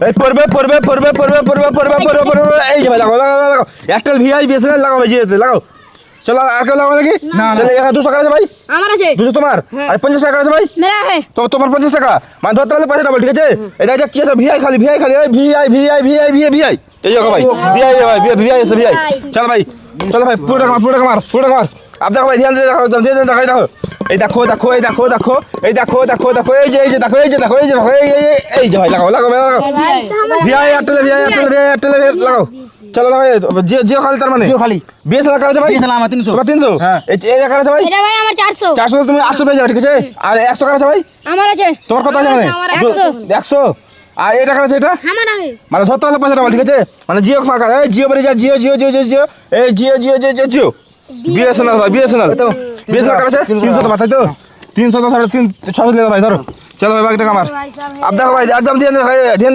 এই পড়বে এই যে ভাই লাগাও এয়ারটেল ভিআই বিএসএনএল লাগাও ভাই জিওতে লাগাও চলো আর কেউ লাগাও নাকি চলে 200 টাকা আছে ভাই আমার আছে 200 তোমার আর 50 টাকা আছে ভাই मेरा है তো তোমার 50 টাকা মানে ধরতে পারলে 50 টাকা ঠিক আছে এটা যে কি আছে ভিআই খালি ভিআই এই দেখো ভাই ভিআই আছে ভিআই চলো ভাই পুরো টাকা মার আপ দেখো ভাই ধ্যান দিয়ে দেখো একদম দিয়ে দেখো এই দেখো এই যে ভাই লাগাও ভিআই এয়ারটেল লাগাও চলো ভাই জিও খালি তার মানে জিও খালি বিএসএনএল কার আছে ভাই বিএসএনএল আমার 300 তোমার 300 হ্যাঁ এই কার আছে ভাই এটা ভাই আমার 400 400 তুমি 800 পেয়ে যাবে ঠিক আছে আর 100 কার আছে ভাই আমার আছে তোমার কত আছে মানে 100 আর এটা কার আছে এটা আমার আছে মানে ধরতে হলে 50 টাকা ঠিক আছে মানে জিও ফাঁকা এই জিও বেরিয়ে যা জিও এই জিও বিএসএনএল ভাই বিএসএনএল কার আছে 300 তো বাতাই তো 300 তো 600 দিলে ভাই ধরো চলো ভাই একটা কামার আপ দেখো ভাই একদম ধ্যান দিয়ে